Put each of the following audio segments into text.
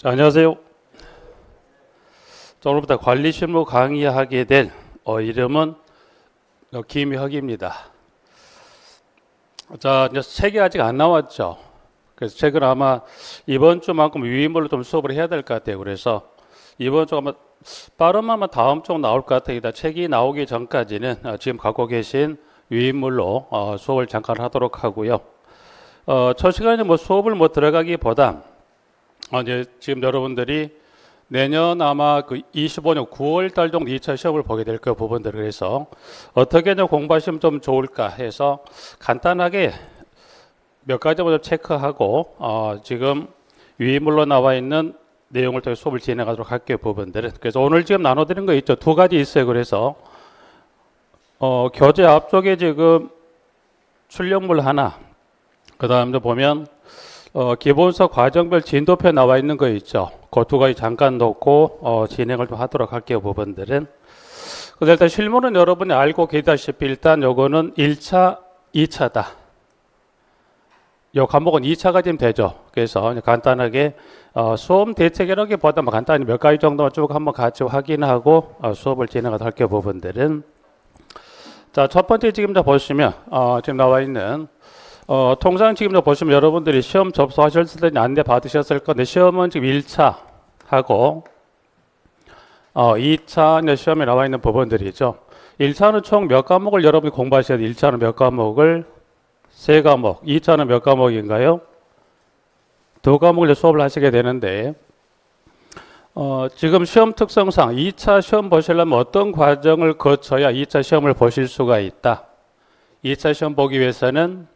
자, 안녕하세요. 자, 오늘부터 관리실무 강의하게 될 이름은 김혁입니다. 자, 이제 책이 아직 안 나왔죠. 그래서 책은 아마 이번 주만큼 위인물로 좀 수업을 해야 될 것 같아요. 그래서 이번 주 아마 빠르면 다음 주 나올 것 같아요. 책이 나오기 전까지는 지금 갖고 계신 위인물로 수업을 잠깐 하도록 하고요. 첫 시간에 수업을 들어가기보다 이제 지금 여러분들이 내년 아마 그 25년 9월 달 정도 2차 시험을 보게 될 그 부분들을 해서 어떻게 공부하시면 좀 좋을까 해서 간단하게 몇 가지 먼저 체크하고 지금 위인물로 나와 있는 내용을 통해 수업을 진행하도록 할게요. 부분들은. 그래서 오늘 지금 나눠드린 거 있죠. 두 가지 있어요. 그래서 교재 앞쪽에 지금 출력물 하나, 그 다음에 보면 기본서 과정별 진도표 나와 있는 거 있죠. 그 두 가지 잠깐 놓고 진행을 좀 하도록 할게요. 부분들은. 그래서 일단 실무는 여러분이 알고 계시다시피 일단 요거는 1차, 2차다. 요 과목은 2차가 지금 되죠. 그래서 간단하게 수업 대책이라기보다 간단히 몇 가지 정도만 쭉 한번 같이 확인하고 수업을 진행하도록 할게요. 부분들은. 자, 첫 번째 지금 보시면 지금 나와 있는 통상 지금 보시면 여러분들이 시험 접수하셨을 때 안내 받으셨을 건데 시험은 지금 1차 하고 2차 이제 시험에 나와 있는 부분들이죠. 1차는 총 몇 과목을 여러분이 공부하셔야 돼요? 1차는 몇 과목을? 3과목. 2차는 몇 과목인가요? 2과목을 수업을 하시게 되는데 지금 시험 특성상 2차 시험 보시려면 어떤 과정을 거쳐야 2차 시험을 보실 수가 있다? 2차 시험 보기 위해서는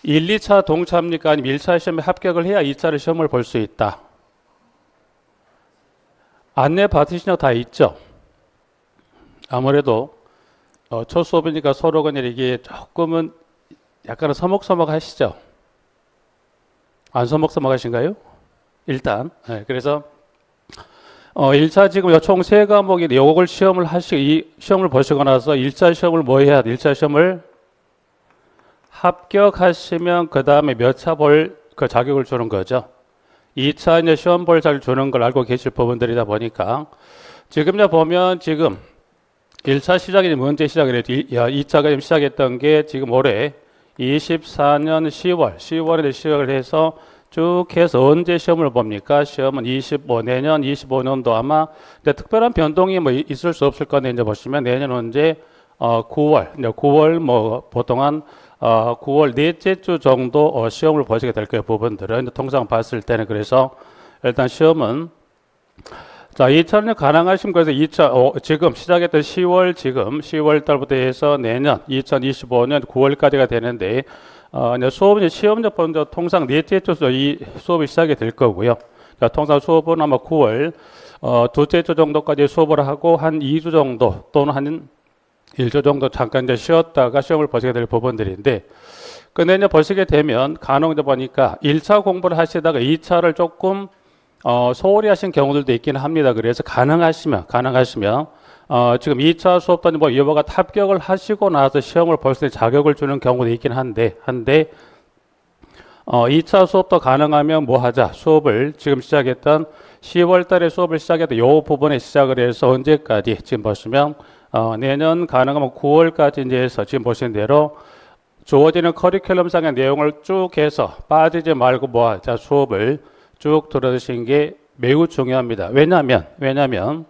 1, 2차 동차입니까? 아니면 1차 시험에 합격을 해야 2차를 시험을 볼 수 있다. 안내 받으신 거 다 있죠? 아무래도 첫 수업이니까 서로 그냥 이게 조금은 약간은 서먹서먹 하시죠? 안 서먹서먹 하신가요? 일단. 네, 그래서 1차 지금 총 3과목인데 요걸 시험을 시험을 보시고 나서 1차 시험을 뭐 해야 돼? 1차 시험을 합격하시면 그 다음에 몇 차 볼 그 자격을 주는 거죠. 2차 이제 시험 볼 자격을 주는 걸 알고 계실 부분들이다 보니까 지금 보면 지금 1차 시작이 언제 시작을 했죠? 2차가 지금 시작했던 게 지금 올해 24년 10월에 시작을 해서 쭉 해서 언제 시험을 봅니까? 시험은 내년 25년도 아마 특별한 변동이 있을 수 없을 건데 이제 보시면 내년 언제 9월 보통 한 9월 넷째 주 정도 시험을 보시게 될 거예요. 부분들은 통상 봤을 때는. 그래서 일단 시험은 자 2차는 가능하신 거에서 2차 지금 시작했던 10월 달부터 해서 내년 2025년 9월까지가 되는데 이제 수업은 시험 접근 통상 넷째 주 이 수업이 시작이 될 거고요. 자, 통상 수업은 아마 9월 둘째 주 정도까지 수업을 하고 한 2주 정도 또는 한 1주 정도 잠깐 이제 쉬었다가 시험을 보시게 될 부분들인데, 근데 이제 보시게 되면 간혹 보니까 1차 공부를 하시다가 2차를 조금 소홀히 하신 경우들도 있긴 합니다. 그래서 가능하시면 지금 2차 수업도 이와 같이 합격을 하시고 나서 시험을 볼 수 있는 자격을 주는 경우도 있긴 한데 2차 수업도 가능하면 뭐 하자? 수업을 지금 시작했던 10월 달에 수업을 시작했던 요 부분에 시작을 해서 언제까지? 지금 보시면 내년 가능하면 9월까지 이제 해서 지금 보신 대로 주어지는 커리큘럼상의 내용을 쭉 해서 빠지지 말고 뭐 하자? 수업을 쭉 들어주신 게 매우 중요합니다. 왜냐면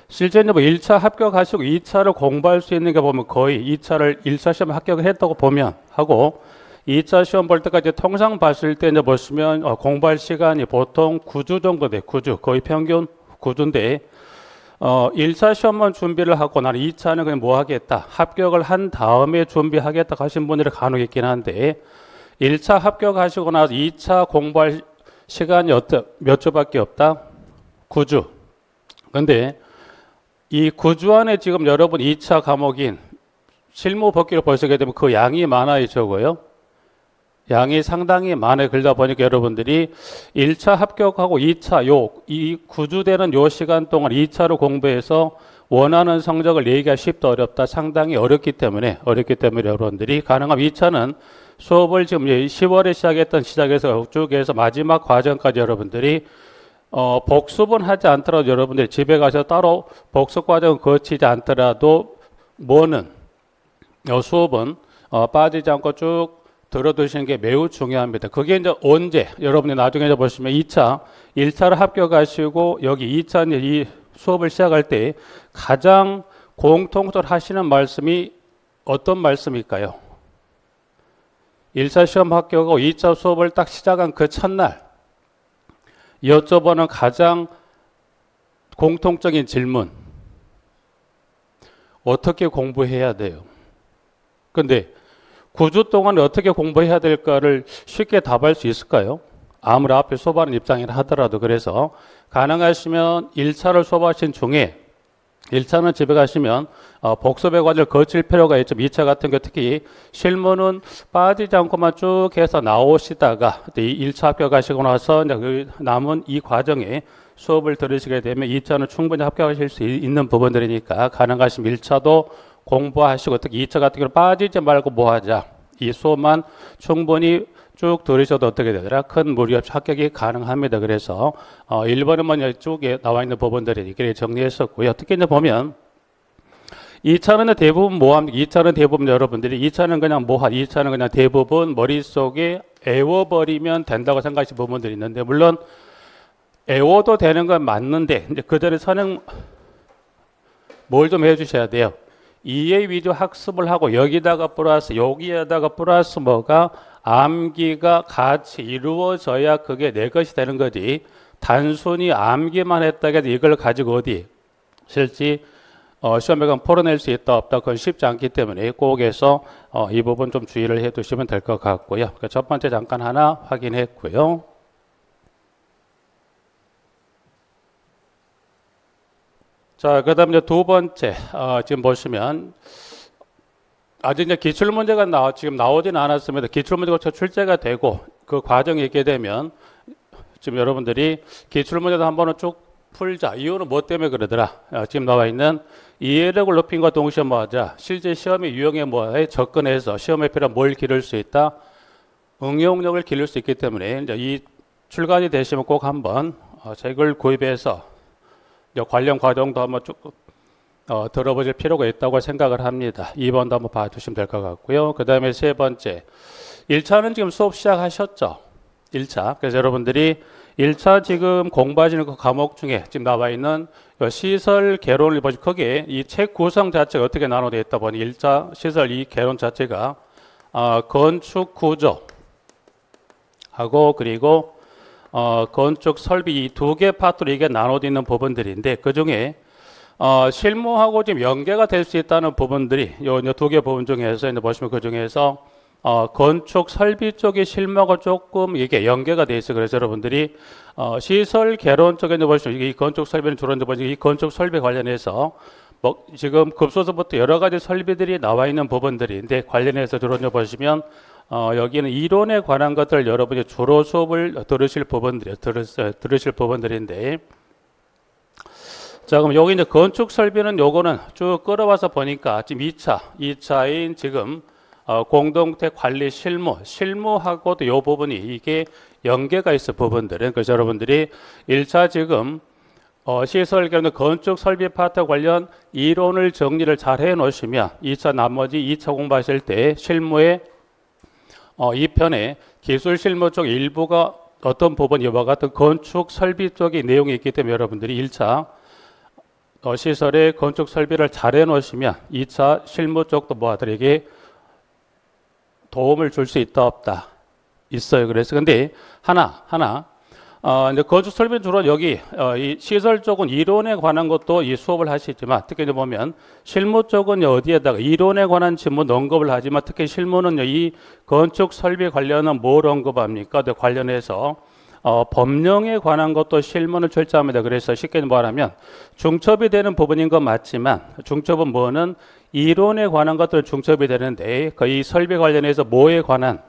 실제 1차 합격하시고 2차를 공부할 수 있는 게 보면 거의 1차 시험 합격을 했다고 보면 하고 2차 시험 볼 때까지 통상 봤을 때 이제 보시면 공부할 시간이 보통 9주 정도 돼. 9주. 거의 평균 9주인데 1차 시험만 준비를 하고 나는 2차는 그냥 뭐 하겠다. 합격을 한 다음에 준비하겠다 하신 분들이 간혹 있긴 한데 1차 합격하시고 나서 2차 공부할 시간이 몇 주밖에 없다? 9주. 근데 이 9주 안에 지금 여러분 2차 과목인 실무 복귀를 보시게 되면 그 양이 많아요, 적어요? 양이 상당히 많아요. 그러다 보니까 여러분들이 1차 합격하고 2차 이 9주 되는 요 시간 동안 2차로 공부해서 원하는 성적을 내기가 쉽다 어렵다 상당히 어렵기 때문에 여러분들이 가능하면 2차는 수업을 지금 10월에 시작해서 쭉 해서 마지막 과정까지 여러분들이 복습은 하지 않더라도 여러분들이 집에 가서 따로 복습 과정을 거치지 않더라도 수업은 빠지지 않고 쭉 들어두시는 게 매우 중요합니다. 그게 이제 언제 여러분이 나중에 보시면 2차, 1차를 합격하시고 여기 2차 이 수업을 시작할 때 가장 공통적으로 하시는 말씀이 어떤 말씀일까요? 1차 시험 합격하고 2차 수업을 딱 시작한 그 첫날 여쭤보는 가장 공통적인 질문, 어떻게 공부해야 돼요? 근데 9주 동안 어떻게 공부해야 될까를 쉽게 답할 수 있을까요? 아무리 앞에 수업하는 입장이라 하더라도. 그래서 가능하시면 1차를 수업하신 중에 1차는 집에 가시면 복습의 과정을 거칠 필요가 있죠. 2차 같은 거 특히 실무는 빠지지 않고만 쭉 해서 나오시다가 1차 합격하시고 나서 이제 그 남은 이 과정에 수업을 들으시게 되면 2차는 충분히 합격하실 수 있는 부분들이니까 가능하시면 1차도 공부하시고 특히 2차 같은 경우는 빠지지 말고 뭐 하자. 이 수업만 충분히 쭉 들으셔도 어떻게 되더라? 큰 무리 없이 합격이 가능합니다. 그래서 1번은 이쪽에 나와 있는 부분들을 이렇게 정리했었고요. 특히 이제 보면 2차는 대부분 뭐합니까? 2차는 대부분 여러분들이 2차는 그냥 2차는 그냥 대부분 머릿속에 애워버리면 된다고 생각하시는 부분들이 있는데 물론 애워도 되는 건 맞는데 이제 그 전에 선행 뭘 좀 해주셔야 돼요. 이해 위주 학습을 하고 여기에다가 플러스 뭐가 암기가 같이 이루어져야 그게 내 것이 되는 거지. 단순히 암기만 했다고 해도 이걸 가지고 어디 실제 시험에 가면 풀어낼 수 있다 없다 그건 쉽지 않기 때문에 꼭에서 이 부분 좀 주의를 해 두시면 될 것 같고요. 그러니까 첫 번째 잠깐 하나 확인했고요. 자, 그 다음에 두 번째, 지금 보시면, 아직 이제 기출문제가 지금 나오진 않았습니다. 기출문제가 출제가 되고, 그 과정이 있게 되면, 지금 여러분들이 기출문제도 한 번은 쭉 풀자. 이유는 뭐 때문에 그러더라? 지금 나와 있는 이해력을 높인 것과 동시에 뭐 하자? 실제 시험의 유형에 뭐에 접근해서 시험에 필요한 뭘 기를 수 있다? 응용력을 기를 수 있기 때문에, 이제 이 출간이 되시면 꼭 한번 책을 구입해서 관련 과정도 한번 쭉 들어보실 필요가 있다고 생각을 합니다. 2번도 한번 봐주시면 될 것 같고요. 그 다음에 세 번째, 1차는 지금 수업 시작하셨죠? 1차. 그래서 여러분들이 1차 지금 공부하시는 그 과목 중에 지금 나와 있는 시설 개론을 보시면 거기에 이 책 구성 자체가 어떻게 나눠되어 있다 보니 1차 시설 이 개론 자체가 건축 구조 하고 그리고 건축 설비 이 두 개 파트로 이게 나눠져 있는 부분들인데 그 중에 실무하고 지금 연계가 될 수 있다는 부분들이 요 두 개 부분 중에서 이제 보시면 그 중에서 건축 설비 쪽의 실무하고 조금 이게 연계가 돼 있어요. 그래서 여러분들이 시설 개론 쪽에 이제 보시면 이 건축 설비는 주로 이제 보시면 이 건축 설비 관련해서 뭐 지금 급소서부터 여러 가지 설비들이 나와 있는 부분들인데 관련해서 주로 이제 보시면 여기는 이론에 관한 것들 여러분이 주로 수업을 들으실 부분들인데 자 그럼 여기 이제 건축 설비는 요거는 쭉 끌어와서 보니까 지금 2차인 지금 공동택 관리 실무하고도 요 부분이 이게 연계가 있어 부분들은 그래서 여러분들이 1차 지금 시설 개론 건축 설비 파트 관련 이론을 정리를 잘 해 놓으시면 2차 나머지 2차 공부하실 때 실무에 이 편에 기술 실무 쪽 일부가 어떤 부분 이와 같은 건축 설비 쪽의 내용이 있기 때문에 여러분들이 1차 시설의 건축 설비를 잘 해놓으시면 2차 실무 쪽도 뭐하더에게 도움을 줄 수 있다 없다 있어요. 그래서 근데 하나 이제 건축 설비는 주로 여기 이 시설 쪽은 이론에 관한 것도 이 수업을 하시지만 특히 이제 보면 실무 쪽은 어디에다가 이론에 관한 지문 언급을 하지만 특히 실무는 이 건축 설비 관련은 뭘 언급합니까? 관련해서 법령에 관한 것도 실무는 출제합니다. 그래서 쉽게 말하면 중첩이 되는 부분인 건 맞지만 중첩은 뭐는 이론에 관한 것들은 중첩이 되는데 거의 설비 관련해서 뭐에 관한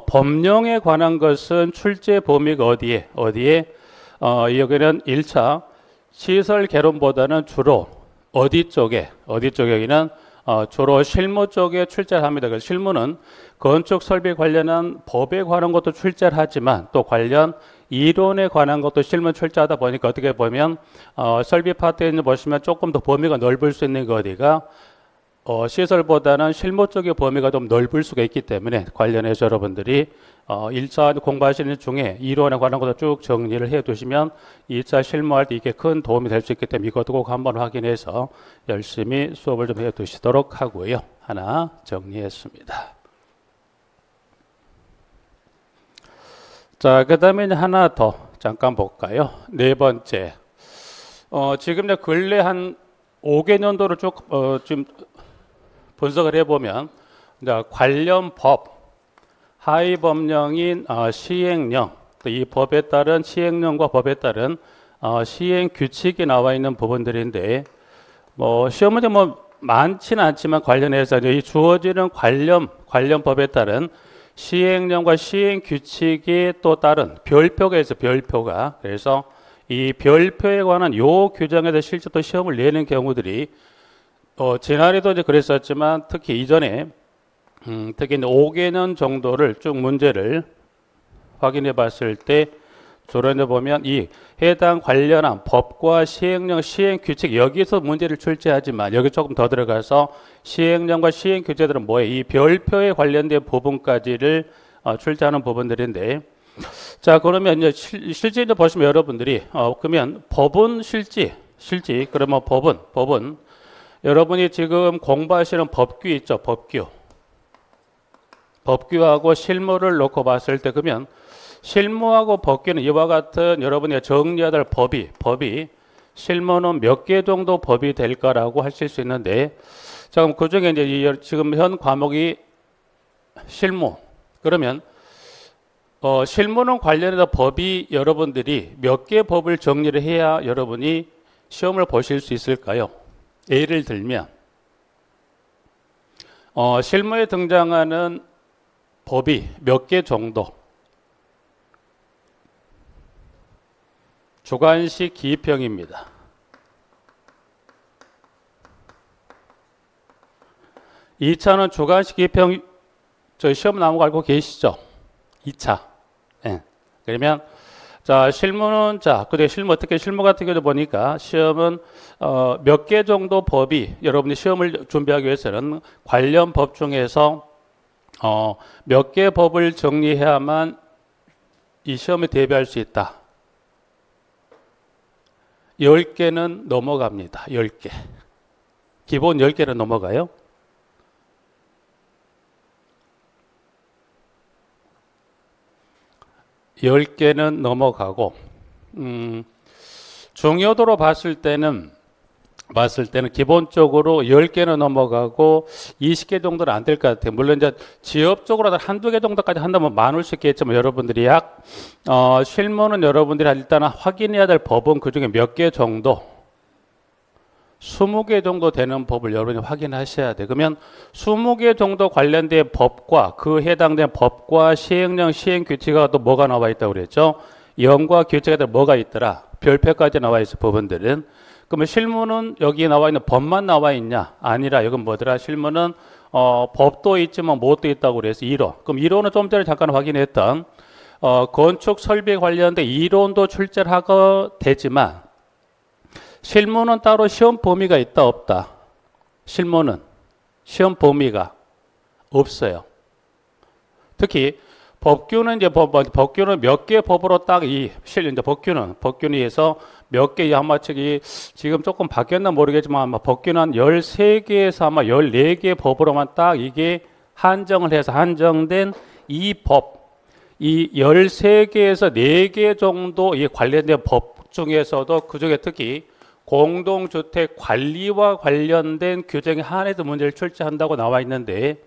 법령에 관한 것은 출제 범위가 어디에 여기는 1차 시설 개론보다는 주로 어디 쪽에 여기는 주로 실무 쪽에 출제를 합니다. 그래서 실무는 건축 설비 관련한 법에 관한 것도 출제를 하지만 또 관련 이론에 관한 것도 실무 출제하다 보니까 어떻게 보면 설비 파트에 보시면 조금 더 범위가 넓을 수 있는 거 어디가 시설보다는 실무 쪽의 범위가 좀 넓을 수가 있기 때문에 관련해서 여러분들이 1차 공부하시는 중에 이론에 관한 것도 쭉 정리를 해 두시면 2차 실무할 때 이게 큰 도움이 될 수 있기 때문에 이것도 꼭 한번 확인해서 열심히 수업을 좀 해 두시도록 하고요. 하나 정리했습니다. 자, 그 다음에 하나 더 잠깐 볼까요? 네 번째. 지금 근래 한 5개년도를 쭉 지금 분석을 해보면 관련 법, 하위 법령인 시행령, 이 법에 따른 시행령과 법에 따른 시행 규칙이 나와 있는 부분들인데 시험 문제 많지는 않지만 관련해서 이 주어지는 관련 법에 따른 시행령과 시행 규칙이 또 다른 별표가 있어 별표가. 그래서 이 별표에 관한 요 규정에서 실제 또 시험을 내는 경우들이 지난해도 이제 그랬었지만 특히 이전에 특히 이제 5개년 정도를 쭉 문제를 확인해 봤을 때 주로 이제 보면 이 해당 관련한 법과 시행령, 시행 규칙 여기서 문제를 출제하지만 여기 조금 더 들어가서 시행령과 시행 규칙들은 뭐예요? 이 별표에 관련된 부분까지를 출제하는 부분들인데 자 그러면 이제 실제 이제 보시면 여러분들이 그러면 법은 실지 그러면 법은 여러분이 지금 공부하시는 법규 있죠? 법규하고 실무를 놓고 봤을 때 그러면 실무하고 법규는 이와 같은 여러분이 정리해야 될 법이 실무는 몇 개 정도 법이 될까라고 하실 수 있는데 자 그럼 그 중에 이제 지금 현 과목이 실무 그러면 실무는 관련해서 법이 여러분들이 몇 개 법을 정리를 해야 여러분이 시험을 보실 수 있을까요? 예를 들면 실무에 등장하는 법이 몇 개 정도 주관식 기입형입니다. 2차는 주관식 기입형 저희 시험 나온 거 알고 계시죠? 2차. 예. 그러면 자 실무는 근데 실무 같은 경우 보니까 시험은 몇 개 정도 법이 여러분이 시험을 준비하기 위해서는 관련 법 중에서 몇 개 법을 정리해야만 이 시험에 대비할 수 있다. 10개는 넘어갑니다. 10개. 기본 10개는 넘어가요. (10개는) 넘어가고 중요도로 봤을 때는 기본적으로 10개는 넘어가고 20개 정도는 안 될 것 같아요. 물론 이제 지역적으로 한두 개 정도까지 한다면 많을 수 있겠지만 여러분들이 실무는 여러분들이 일단 확인해야 될 법은 그 중에 몇 개 정도 20개 정도 되는 법을 여러분이 확인하셔야 돼요. 그러면 20개 정도 관련된 법과 그 해당된 법과 시행령, 시행규칙과 또 뭐가 나와 있다고 그랬죠? 영과 규칙에 뭐가 있더라? 별표까지 나와 있어 부분들은. 그러면 실무는 여기 나와 있는 법만 나와 있냐? 아니라 이건 뭐더라? 실무는 법도 있지만 못도 있다고 그래서 이론. 그럼 이론은 좀 전에 잠깐 확인했던 건축 설비 관련된 이론도 출제를 하게 되지만 실무는 따로 시험 범위가 있다 없다? 실무는 시험 범위가 없어요. 특히 법규는 법규는 몇 개 법으로 딱 이제 법규는 해서 몇 개 아마 지금 조금 바뀌었나 모르겠지만 아마 법규는 한 13개에서 아마 14개 법으로만 딱 이게 한정된 이 법, 이 13개에서 4개 정도 이 관련된 법 중에서도 그 중에 특히 공동주택 관리와 관련된 규정에 한해서 문제를 출제한다고 나와 있는데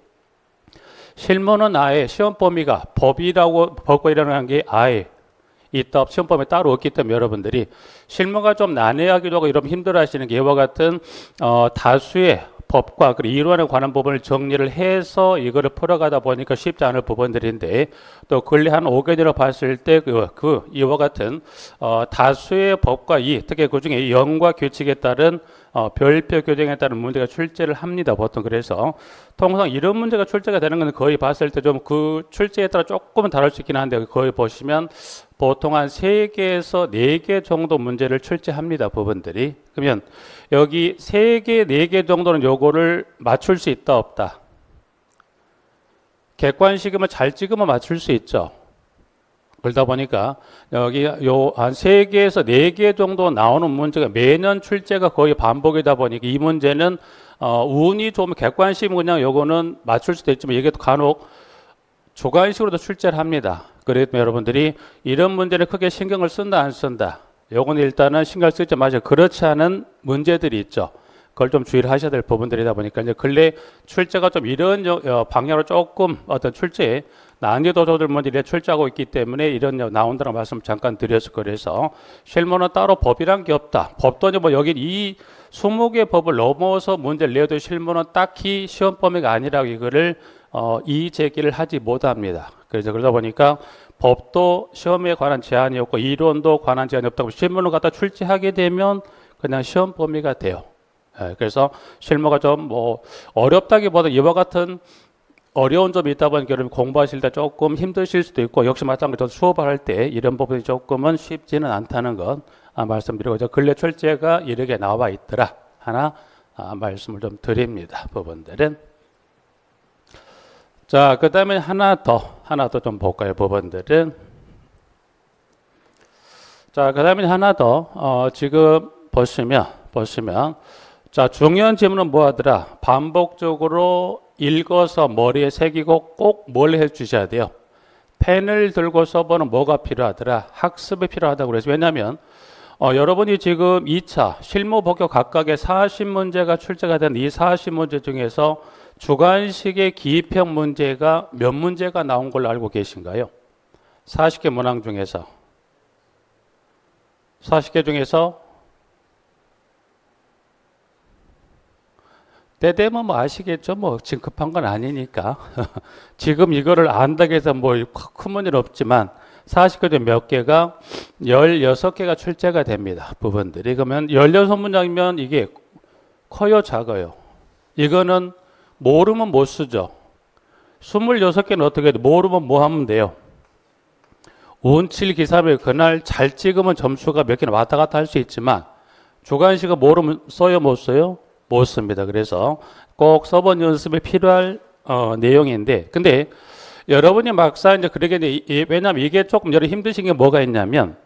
실무는 아예 시험 범위가 법과 일어나는 게 아예 있다 시험 범위 따로 없기 때문에 여러분들이 실무가 좀 난해하기도 하고 이러면 힘들어 하시는 게 이와 같은 다수의 법과 그리고 이론에 관한 부분을 정리를 해서 이거를 풀어가다 보니까 쉽지 않을 부분들인데 또 근래 한 5개월을 봤을 때 이와 같은 다수의 법과 특히 그중에 영과 규칙에 따른 별표 교정에 따른 문제가 출제를 합니다. 보통 그래서 통상 이런 문제가 출제가 되는 건 거의 봤을 때 좀 그 출제에 따라 조금은 다를 수 있긴 한데 거의 보시면 보통 한 3개에서 4개 정도 문제를 출제합니다. 부분들이. 그러면 여기 3개, 4개 정도는 요거를 맞출 수 있다 없다. 객관식이면 잘 찍으면 맞출 수 있죠. 그러다 보니까 여기 요 한 3개에서 4개 정도 나오는 문제가 매년 출제가 거의 반복이다 보니까 이 문제는 운이 좀 객관식이면 그냥 요거는 맞출 수도 있지만 이게 또 간혹 주관식으로도 출제를 합니다. 그래서 여러분들이 이런 문제를 크게 신경을 쓴다 안 쓴다. 요거는 일단은 신경 쓰지 마시고 그렇지 않은 문제들이 있죠. 그걸 좀 주의를 하셔야 될 부분들이다 보니까 이제 근래 출제가 좀 이런 방향으로 조금 어떤 출제 난이도 조절 문제를 출제하고 있기 때문에 이런 나온다는 말씀 잠깐 드렸을 거라서 실무는 따로 법이란 게 없다. 법도 뭐 여기 이 20개 법을 넘어서 문제를 내도 실무는 딱히 시험 범위가 아니라고 이거를 이의 제기를 하지 못합니다. 그래서 그러다 보니까 법도 시험에 관한 제한이 없고 이론도 관한 제한이 없다고 실무를 갖다 출제하게 되면 그냥 시험 범위가 돼요. 그래서 실무가 좀 뭐 어렵다기보다 이와 같은 어려운 점이 있다 보니까 여러분 공부하실 때 조금 힘드실 수도 있고 역시 마찬가지로 수업을 할 때 이런 부분이 조금은 쉽지는 않다는 것 말씀드리고 근래 출제가 이렇게 나와 있더라 하나 말씀을 좀 드립니다. 부분들은 자, 그 다음에 하나 더 좀 볼까요? 부분들은 자, 그 다음에 하나 더 지금 보시면 자, 중요한 질문은 뭐 하더라? 반복적으로 읽어서 머리에 새기고 꼭 뭘 해주셔야 돼요? 펜을 들고 써보는 뭐가 필요하더라? 학습이 필요하다고 그래서 왜냐하면 여러분이 지금 2차 실무 복역 각각의 40문제가 출제가 된 이 40문제 중에서 주관식의 기입형 문제가 몇 문제가 나온 걸로 알고 계신가요? 40개 문항 중에서 40개 중에서 때 되면 뭐 아시겠죠? 뭐 지금 급한 건 아니니까 지금 이거를 안다고 해서 뭐 큰 문제는 없지만 40개 중 몇 개가 16개가 출제가 됩니다. 부분들이. 그러면 16문장이면 이게 커요 작아요? 이거는 모르면 못 쓰죠. 26개는 어떻게 해도 모르면 뭐 하면 돼요? 운칠 기사를 그날 잘 찍으면 점수가 몇 개나 왔다 갔다 할 수 있지만 주관식은 모르면 써요 못 써요? 못 씁니다. 그래서 꼭 써본 연습이 필요할 내용인데 근데 여러분이 막상 이제 그러게 왜냐하면 이게 조금 여러 힘드신 게 뭐가 있냐면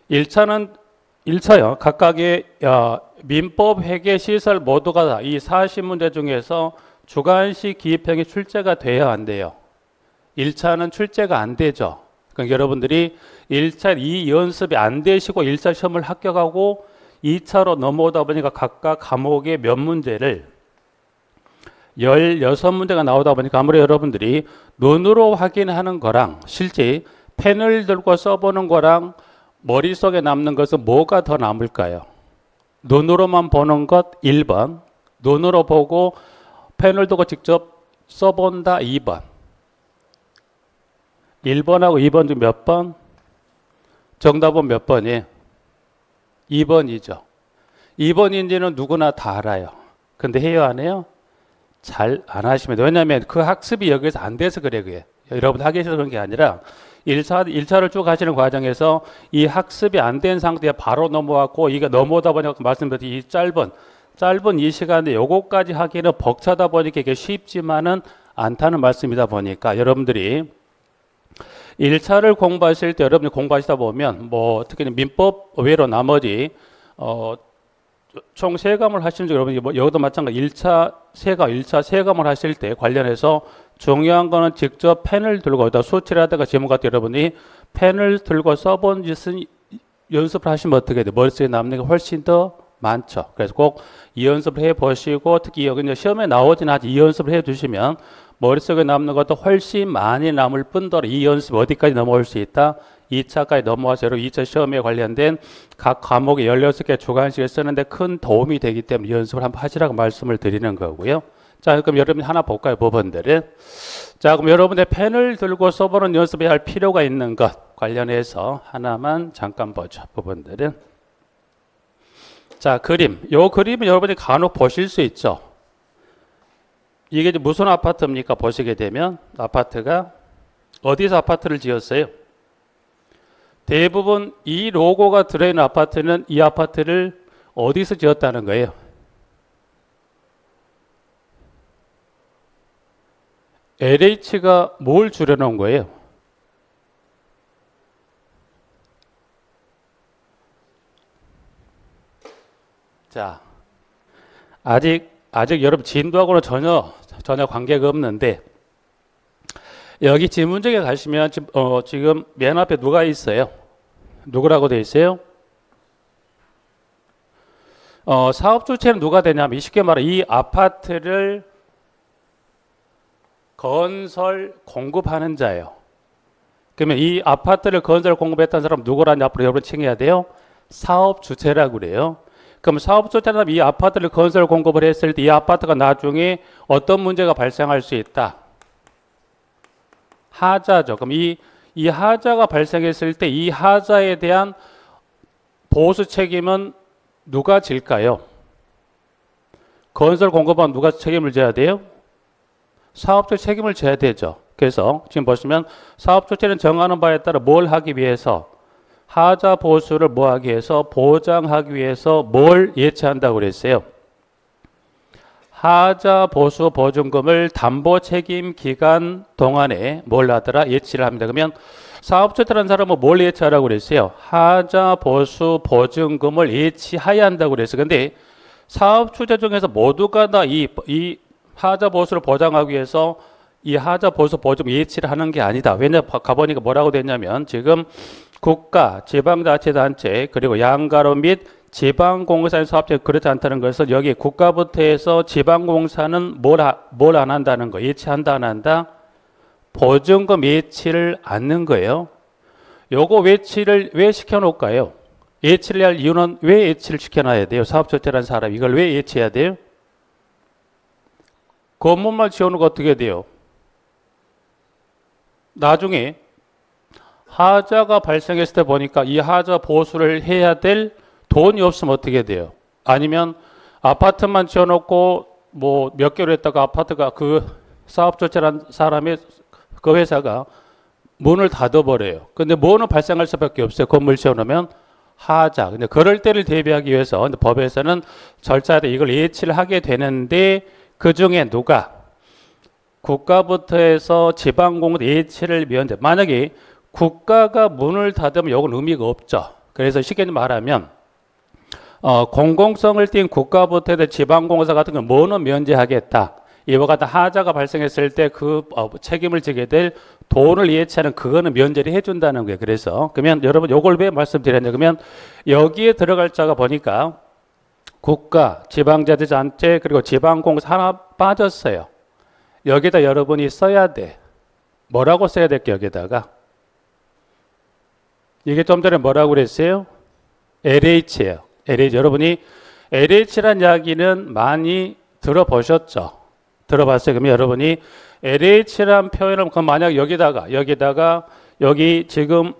1차요 각각의 민법 회계 시설 모두가 이 40문제 중에서 주관식 기입형이 출제가 돼야 안 돼요. 1차는 출제가 안 되죠. 그러니까 여러분들이 1차 이 연습이 안 되시고 1차 시험을 합격하고 2차로 넘어오다 보니까 각각 과목의 몇 문제를 16문제가 나오다 보니까 아무래도 여러분들이 눈으로 확인하는 거랑 실제 펜을 들고 써보는 거랑 머릿속에 남는 것은 뭐가 더 남을까요? 눈으로만 보는 것 1번, 눈으로 보고 펜을 두고 직접 써본다 2번. 1번하고 2번 중 몇 번? 정답은 몇 번이에요? 2번이죠. 2번인지는 누구나 다 알아요. 근데 해요 안 해요? 잘 안 하시면 돼요. 왜냐하면 그 학습이 여기서 안 돼서 그래 그게. 여러분 하기 싫어서 그런 게 아니라 1차를 쭉 하시는 과정에서 이 학습이 안 된 상태에 바로 넘어왔고 이게 넘어오다 보니까 말씀드린 이 짧은 이 시간에 요거까지 하기는 벅차다 보니까 이게 쉽지만은 않다는 말씀이다 보니까 여러분들이 1차를 공부하실 때 여러분이 공부하시다 보면 뭐 특히 민법 외로 나머지 총 3과목을 하시는 중 여러분이 뭐 여기도 마찬가지 1차 세감을 하실 때 관련해서 중요한 거는 직접 펜을 들고 수치를 하다가 지금 같은 여러분이 펜을 들고 써본 짓은 연습을 하시면 어떻게 돼요? 머릿속에 남는 게 훨씬 더 많죠. 그래서 꼭 이 연습을 해보시고 특히 여기 시험에 나오진 않지 이 연습을 해두시면 머릿속에 남는 것도 훨씬 많이 남을 뿐더러 이 연습 어디까지 넘어올 수 있다? 2차까지 넘어와서 여러분 2차 시험에 관련된 각 과목에 16개 주관식을 쓰는데 큰 도움이 되기 때문에 연습을 한번 하시라고 말씀을 드리는 거고요. 자, 그럼 여러분이 하나 볼까요? 부분들을. 자, 그럼 여러분의 펜을 들고 써보는 연습해야 할 필요가 있는 것 관련해서 하나만 잠깐 보죠. 부분들은. 자, 그림. 요 그림은 여러분이 간혹 보실 수 있죠. 이게 이제 무슨 아파트입니까? 보시게 되면 아파트가 어디서 아파트를 지었어요? 대부분 이 로고가 들어있는 아파트는 이 아파트를 어디서 지었다는 거예요? LH가 뭘 줄여놓은 거예요? 자, 아직 여러분 진도하고는 전혀 관계가 없는데 여기 지문정에 가시면 지금 맨 앞에 누가 있어요? 누구라고 돼 있어요? 사업 주체는 누가 되냐면 쉽게 말해 이 아파트를 건설 공급하는 자예요. 그러면 이 아파트를 건설 공급했다는 사람 누구라냐 앞으로 여러분 칭해야 돼요? 사업 주체라고 그래요. 그럼 사업 주체라면 이 아파트를 건설 공급을 했을 때 이 아파트가 나중에 어떤 문제가 발생할 수 있다? 하자죠. 그럼 이 하자가 발생했을 때 이 하자에 대한 보수 책임은 누가 질까요? 건설 공급은 누가 책임을 져야 돼요? 사업주 책임을 져야 되죠. 그래서 지금 보시면 사업주체는 정하는 바에 따라 뭘 하기 위해서 하자 보수를 뭐 하기 위해서 보장하기 위해서 뭘 예치한다고 그랬어요? 하자 보수 보증금을 담보 책임 기간 동안에 뭘 하더라? 예치를 합니다. 그러면 사업주체라는 사람은 뭘 예치하라고 그랬어요? 하자 보수 보증금을 예치해야 한다고 그랬어요. 근데 사업주체 중에서 모두가 다 이 하자 보수를 보장하기 위해서 이 하자 보수 보증 예치를 하는 게 아니다. 왜냐 가보니까 뭐라고 됐냐면 지금 국가, 지방자치단체 그리고 양가로 및 지방공사의 사업체 그렇지 않다는 것은 여기 국가부터 해서 지방공사는 뭘 안 한다는 거 예치한다 안 한다? 보증금 예치를 않는 거예요. 요거 예치를 왜 시켜놓을까요? 예치를 할 이유는 왜 예치를 시켜놔야 돼요? 사업주체라는 사람 이걸 왜 예치해야 돼요? 건물만 지어놓은 거 어떻게 돼요? 나중에 하자가 발생했을 때 보니까 이 하자 보수를 해야 될 돈이 없으면 어떻게 돼요? 아니면 아파트만 지어놓고 뭐 몇 개월 했다가 아파트가 그 사업주체란 사람의 그 회사가 문을 닫아버려요. 근데 뭐는 발생할 수밖에 없어요. 건물 지어놓으면 하자. 근데 그럴 때를 대비하기 위해서 근데 법에서는 절차에 이걸 예치를 하게 되는데 그 중에 누가 국가부터 해서 지방공사 예치를 위한 만약에 국가가 문을 닫으면 이건 의미가 없죠. 그래서 쉽게 말하면 공공성을 띈 국가부터 해서 지방공사 같은 건 뭐는 면제하겠다. 이와 같은 하자가 발생했을 때 그 책임을 지게 될 돈을 예치하는 그거는 면제를 해준다는 거예요. 그래서 그러면 여러분 요걸 왜 말씀드렸냐 그러면 여기에 들어갈 자가 보니까 국가, 지방자치단체 그리고 지방공사 하나 빠졌어요. 여기다 여러분이 써야 돼. 뭐라고 써야 될게 여기다가? 이게 좀 전에 뭐라고 그랬어요? LH예요. LH. 여러분이 LH란 이야기는 많이 들어보셨죠? 들어봤어요. 그러면 여러분이 LH란 표현을 그럼 만약 여기다가 여기 지금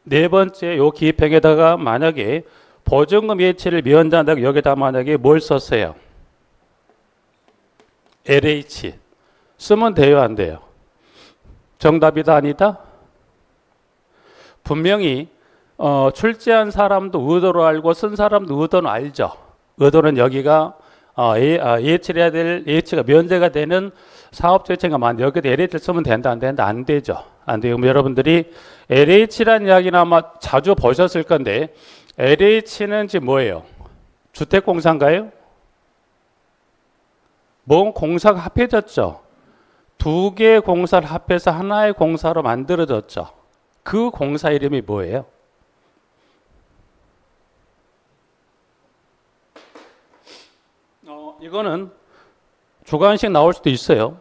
네 번째 요 기입행에다가 만약에 보증금 예치를 미연한다고 여기다 만약에 뭘 썼어요? LH 쓰면 돼요 안 돼요? 정답이다 아니다? 분명히 출제한 사람도 의도로 알고 쓴 사람도 의도는 알죠. 의도는 여기가 예치를 해야 될 예치가 면제가 되는 사업 조치가 여기다 LH를 쓰면 된다 안 된다 안 되죠. 안 돼요. 여러분들이 LH란 이야기는 아마 자주 보셨을 건데 LH는 지금 뭐예요? 주택공사인가요? 뭔 공사가 합해졌죠. 두 개의 공사를 합해서 하나의 공사로 만들어졌죠. 그 공사 이름이 뭐예요? 이거는 주관식 나올 수도 있어요.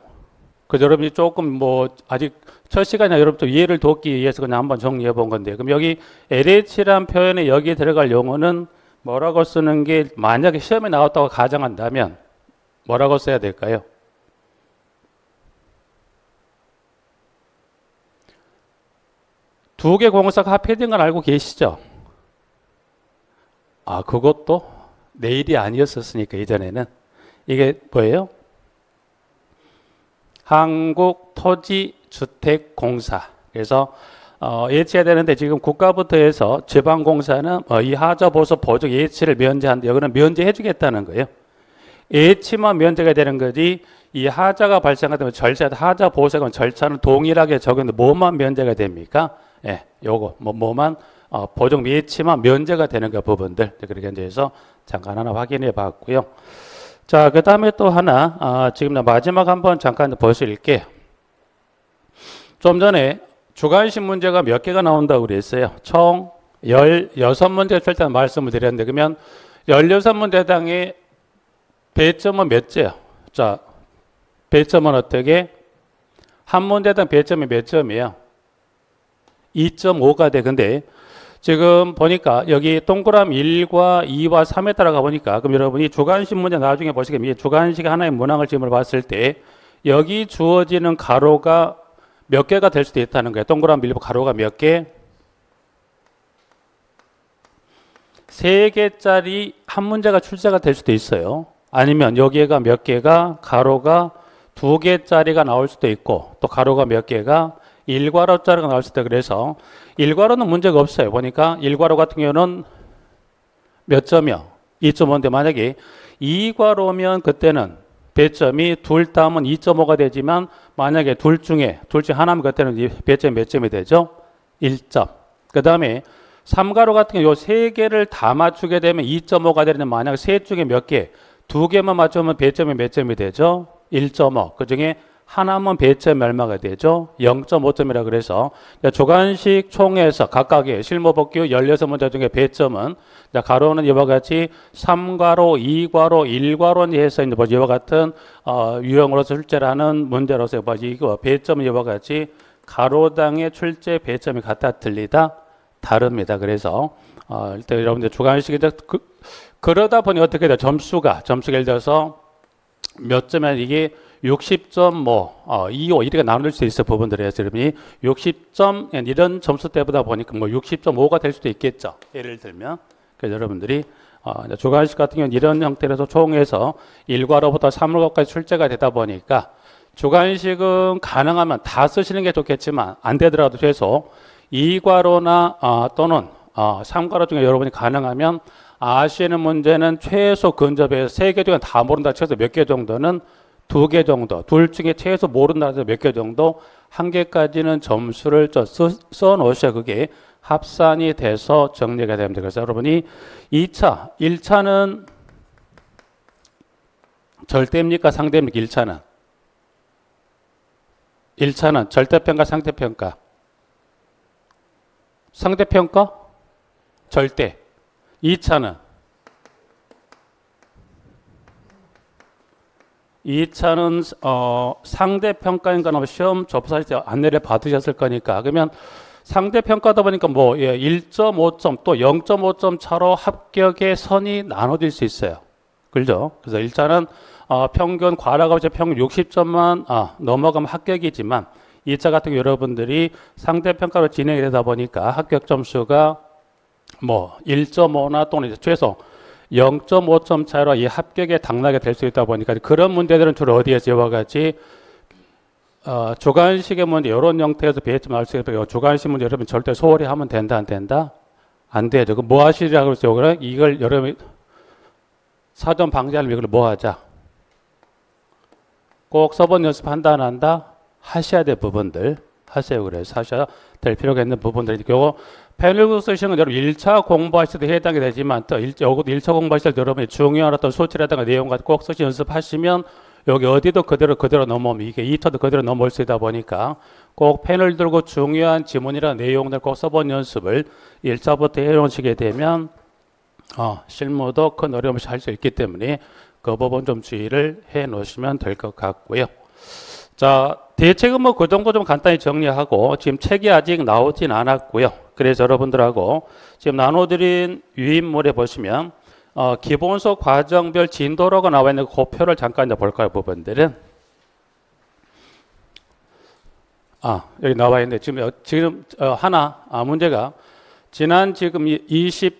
그래서 여러분이 조금 뭐 아직 첫 시간에 여러분도 이해를 돕기 위해서 그냥 한번 정리해 본 건데, 그럼 여기 LH라는 표현에 여기에 들어갈 용어는 뭐라고 쓰는 게 만약에 시험에 나왔다고 가정한다면 뭐라고 써야 될까요? 두 개 공사가 합해진 건 알고 계시죠? 아, 그것도 내일이 아니었었으니까 이전에는. 이게 뭐예요? 한국토지주택공사. 그래서 예치해야 되는데 지금 국가부터 해서 지방공사는 이 하자보수 보증 예치를 면제한다. 여기는 면제해 주겠다는 거예요. 예치만 면제가 되는 거지, 이 하자가 발생하면 절차, 하자 보수가 절차는 동일하게 적용돼. 뭐만 면제가 됩니까? 예, 요거 뭐만 보증 예치만 면제가 되는 그 부분들. 그렇게 이제 해서 잠깐 하나 확인해 봤고요. 자, 그 다음에 또 하나, 지금 마지막 한번 잠깐 보실게요. 좀 전에 주관식 문제가 몇 개가 나온다고 그랬어요. 총 16문제 출제 말씀을 드렸는데, 그러면 16문제당의 배점은 몇 점이에요? 자, 배점은 어떻게? 한 문제당 배점이 몇 점이에요? 2.5가 돼. 근데 지금 보니까 여기 동그라미 1과 2와 3에 따라가 보니까, 그럼 여러분이 주관식 문제 나중에 보시겠지만 주관식 하나의 문항을 지금 봤을 때 여기 주어지는 가로가 몇 개가 될 수도 있다는 거예요. 동그라미 1번 가로가 몇 개? 3개짜리 한 문제가 출제가 될 수도 있어요. 아니면 여기가 몇 개가 가로가 2개짜리가 나올 수도 있고, 또 가로가 몇 개가 1괄호짜리가 나올 수도 있다. 그래서 1괄호는 문제가 없어요. 보니까 1괄호 같은 경우는 몇 점이요? 2.5인데 만약에 2괄호면 그때는 배점이 둘 다음은 2.5가 되지만, 만약에 둘 중에 하나면 그때는 배점이 몇 점이 되죠? 1점. 그 다음에 3괄호 같은 경우 요 세 개를 다 맞추게 되면 2.5가 되는데, 만약 셋 중에 몇 개? 2개만 맞추면 배점이 몇 점이 되죠? 1.5. 그 중에 하나면 배점이 얼마가 되죠? 0.5점이라 그래서 주관식 총에서 각각의 실무법규 16문제 중에 배점은, 가로는 이와 같이 3괄호, 2괄호, 1괄호 해서 이제 이와 같은 유형으로서 출제라는 문제로서 이거 배점은 이와 같이 가로당의 출제 배점이 같다 틀리다 다릅니다. 그래서 일단 여러분들 주관식인데 그러다 보니 어떻게 돼요? 점수가 예를 들어서 몇 점이면 이게 60점 25 이렇게 나눌 수 있어. 부분들에서 여러분이 60점 이런 점수 때보다 보니까 60.5가 될 수도 있겠죠. 예를 들면. 그래서 여러분들이 주관식 같은 경우는 이런 형태로서 총에서 1괄호부터 3괄호까지 출제가 되다 보니까 주관식은 가능하면 다 쓰시는 게 좋겠지만, 안 되더라도 최소 2괄호나 또는 3괄호 중에 여러분이 가능하면 아시는 문제는 최소 근접해서 3개 중에 다 모른다 쳐서 몇 개 정도는 2개 정도, 둘 중에 최소 모른다 해서 몇 개 정도, 1개까지는 점수를 써 놓으셔야 그게 합산이 돼서 정리가 됩니다. 그래서 여러분이 2차, 1차는 절대입니까? 상대입니까? 1차는 절대평가, 상대평가. 상대평가? 절대. 2차는 상대평가인가 시험 접수할 때 안내를 받으셨을 거니까, 그러면 상대평가다 보니까 1.5점 또 0.5점 차로 합격의 선이 나눠질 수 있어요. 그죠? 그래서 1차는 평균 과락하고 평균 60점만 넘어가면 합격이지만, 2차 같은 경우 여러분들이 상대평가로 진행이 되다 보니까 합격 점수가 1.5나 또는 최소 0.5점 차로 이 합격에 당락이 될 수 있다 보니까, 그런 문제들은 주로 어디에서 이와 같이 주관식의 문제 이런 형태에서 배점 나올 수 있어요. 주관식 문제 여러분 절대 소홀히 하면 된다, 안 된다? 안 되죠. 그럼 뭐 하시려고 그랬어요? 이걸 여러분 사전 방지하려면 이걸 뭐 하자? 꼭 써본 연습한다, 안 한다? 하셔야 될 부분들 하세요. 그래서 하셔야 될 필요가 있는 부분들이, 요거 패널 쓰시는 건 여러분 1차 공부하실 때 해당이 되지만, 또 요것도 1차 공부하실 때 여러분이 중요한 어떤 소치라든가 내용 같은 꼭 쓰시 연습하시면 여기 어디도 그대로 넘어오면 이게 2차도 그대로 넘어올 수 있다 보니까 꼭 펜을 들고 중요한 지문이나 내용들 꼭 써본 연습을 1차부터 해놓으시게 되면 실무도 큰 어려움 없이 할 수 있기 때문에 그 부분 좀 주의를 해 놓으시면 될 것 같고요. 자, 대책은 뭐 그 정도 좀 간단히 정리하고 지금 책이 아직 나오진 않았고요. 그래서 여러분들하고 지금 나눠드린 유인물에 보시면 기본서 과정별 진도로가 나와 있는 그 표를 잠깐 이제 볼까요, 부분들은. 여기 나와 있는데 지금 하나 문제가 지난 지금 27회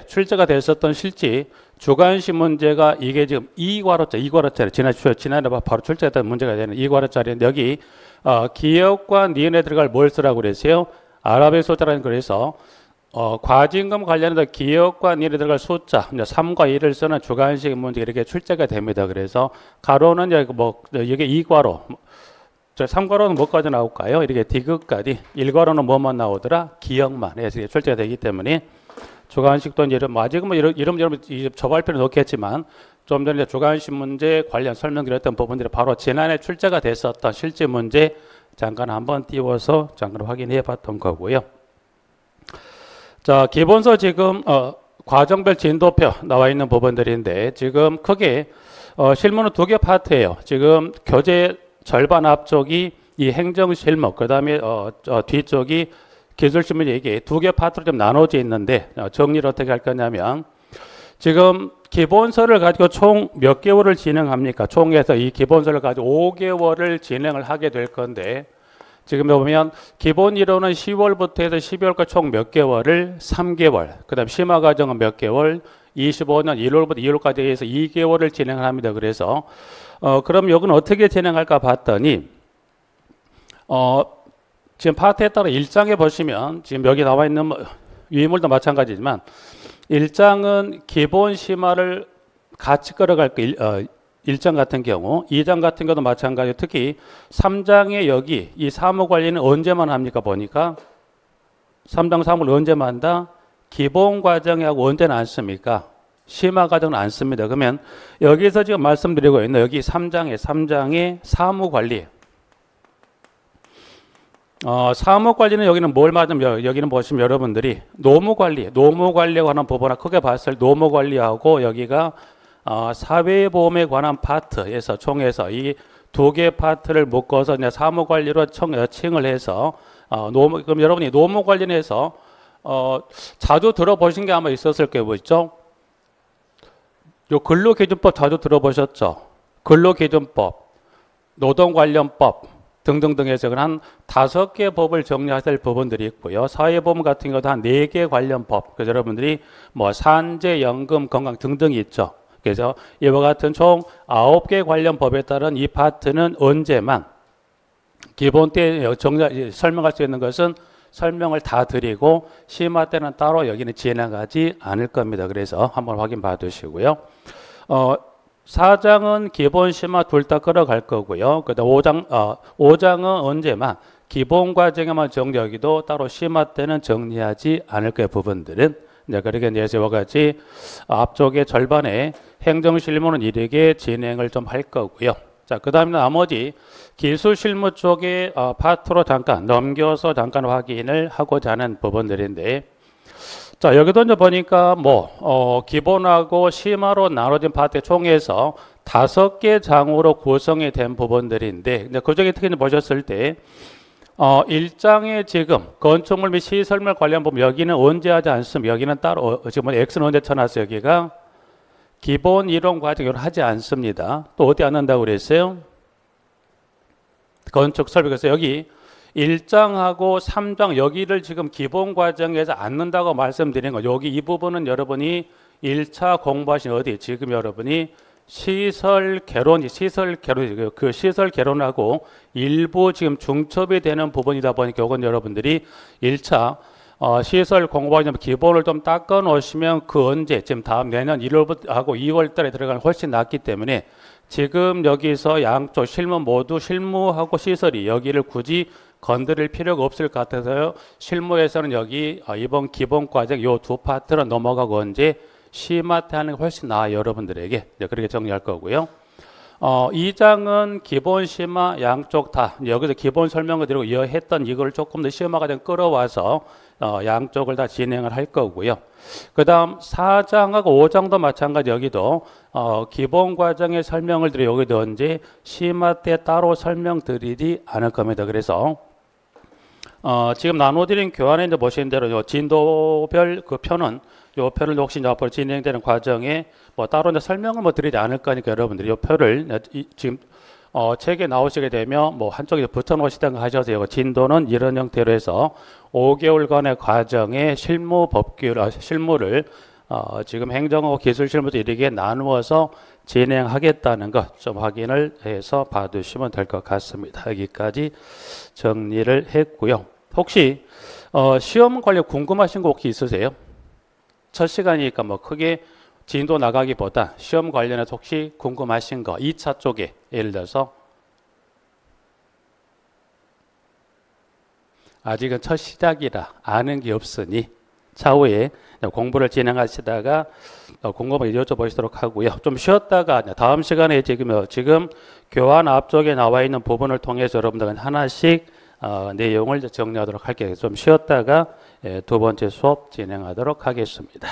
출제가 됐었던 실지 주관식 문제가 이게 지금 2과로짜리 지난해 바로 출제했던 문제가 되는 2과로짜리인데 여기 기업과 니은에 들어갈 뭘 쓰라고 그랬어요? 아랍의 숫자라는 그래서 과징금 관련해서 기업과 니은에 들어갈 숫자 3과 2를 쓰는 주관식 문제 이렇게 출제가 됩니다. 그래서 가로는 여기 이게 2과로 3과로는 뭐까지 나올까요? 이렇게 디귿까지 1과로는 뭐만 나오더라? 기억만 해서 출제가 되기 때문에 주관식도 이제 아직은 이런 저 발표는 넣겠지만 좀 전에 주관식 문제 관련 설명드렸던 부분들이 바로 지난해 출제가 됐었던 실제 문제 잠깐 한번 띄워서 잠깐 확인해 봤던 거고요. 자, 기본서 지금 과정별 진도표 나와 있는 부분들인데 지금 크게 실무는 2개 파트예요. 지금 교재 절반 앞쪽이 이 행정실무, 그 다음에 뒤쪽이 기술실무 얘기 2개 파트로 좀 나눠져 있는데 정리를 어떻게 할 거냐면 지금 기본서를 가지고 총 몇 개월을 진행합니까? 총에서 이 기본서를 가지고 5개월을 진행을 하게 될 건데 지금 보면 기본 이론은 10월부터 해서 12월까지 총 몇 개월을 3개월, 그 다음 심화 과정은 몇 개월 25년 1월부터 2월까지 해서 2개월을 진행을 합니다. 그래서 그럼 여기는 어떻게 진행할까 봤더니 지금 파트에 따라 1장에 보시면 지금 여기 나와 있는 유인물도 마찬가지지만 1장은 기본 심화를 같이 끌어갈 거 1장 같은 경우 2장 같은 경우도 마찬가지로 특히 3장에 여기 이 사무 관리는 언제만 합니까 보니까 3장 사무를 언제만 한다? 기본 과정하고 언제는 안 씁니까? 심화 과정은 안 씁니다. 그러면 여기서 지금 말씀드리고 있는 여기 3장의 사무 관리 사무 관리는 여기는 뭘 말하면 여기는 보시면 여러분들이 노무 관리에 관한 부분을 크게 봤을 때 노무 관리하고 여기가 사회보험에 관한 파트에서 총에서 이 2개 파트를 묶어서 이제 사무 관리로 칭을 해서 그럼 여러분이 노무 관련해서 자주 들어보신 게 아마 있었을 거예요. 뭐 있죠? 요 근로기준법 자주 들어보셨죠? 근로기준법, 노동관련법 등등등 해서 한 5개 법을 정리하실 부분들이 있고요. 사회보험 같은 경우도 한 4개 관련 법. 그래서 여러분들이 뭐 산재, 연금, 건강 등등이 있죠. 그래서 이와 같은 총 9개 관련 법에 따른 이 파트는 언제만 기본 때 설명할 수 있는 것은 설명을 다 드리고 심화 때는 따로 여기는 진행하지 않을 겁니다. 그래서 한번 확인 봐두시고요. 4장은 기본 심화 둘 다 끌어갈 거고요. 그다음 5장은 언제만 기본 과정에만 정리하기도 따로 심화 때는 정리하지 않을 거예요. 부분들은. 그러니까 이제 이와 같이 앞쪽에 절반의 행정실무는 이렇게 진행을 좀 할 거고요. 자, 그 다음에 나머지 기술실무 쪽에 파트로 잠깐 넘겨서 잠깐 확인을 하고자 하는 부분들인데 자, 여기도 이제 보니까 기본하고 심화로 나눠진 파트 총에서 5개 장으로 구성이 된 부분들인데 근데 그중에 특히 보셨을 때 1장에 지금 건축물 및 시설물 관련 부분 여기는 언제 하지 않습니다. 여기는 따로 지금 X는 언제 쳐놨어요. 여기가 기본 이론 과정을 하지 않습니다. 또 어디 안 한다고 그랬어요? 건축 설비. 그래서 여기 1장하고 3장 여기를 지금 기본 과정에서 안 넣는다고 말씀드린 거. 여기 이 부분은 여러분이 1차 공부하신 어디 지금 여러분이 시설 개론 그 시설 개론하고 일부 지금 중첩이 되는 부분이다 보니까 이건 여러분들이 1차 시설 공부하시면 기본을 좀 닦아 놓으시면 그 언제 지금 다음 내년 1월부터 하고 2월 달에 들어가면 훨씬 낫기 때문에 지금 여기서 양쪽 실무 모두 실무하고 시설이 여기를 굳이 건드릴 필요가 없을 것 같아서요. 실무에서는 여기 이번 기본 과정 요 두 파트로 넘어가고 언제 심화 때 하는 게 훨씬 나아요. 여러분들에게 그렇게 정리할 거고요. 2장은 기본 심화 양쪽 다 여기서 기본 설명을 드리고 이어했던 이걸 조금 더 심화가 좀 끌어와서 양쪽을 다 진행을 할 거고요. 그 다음 4장하고 5장도 마찬가지 여기도 기본 과정의 설명을 드리고 여기도 이제 심화 때 따로 설명드리지 않을 겁니다. 그래서 지금 나눠드린 교환에 이제 보시는 대로 요 진도별 그 표는 요 표를 혹시 이제 앞으로 진행되는 과정에 뭐 따로 이제 설명을 뭐 드리지 않을 거니까 여러분들이 요 표를 지금 책에 나오시게 되면 뭐 한쪽에 붙여 놓으시던가 하셔서 요 진도는 이런 형태로 해서 5개월간의 과정에 실무를 지금 행정하고 기술 실무도 이렇게 나누어서 진행하겠다는 것 좀 확인을 해서 봐두시면 될 것 같습니다. 여기까지 정리를 했고요. 혹시 시험 관련 궁금하신 거 혹시 있으세요? 첫 시간이니까 뭐 크게 진도 나가기보다 시험 관련해서 혹시 궁금하신 거 2차 쪽에 예를 들어서 아직은 첫 시작이라 아는 게 없으니 차후에 공부를 진행하시다가 궁금하게 여쭤보시도록 하고요. 좀 쉬었다가 다음 시간에 지금 교환 앞쪽에 나와 있는 부분을 통해서 여러분들은 하나씩 내용을 정리하도록 할게요. 좀 쉬었다가 두 번째 수업 진행하도록 하겠습니다.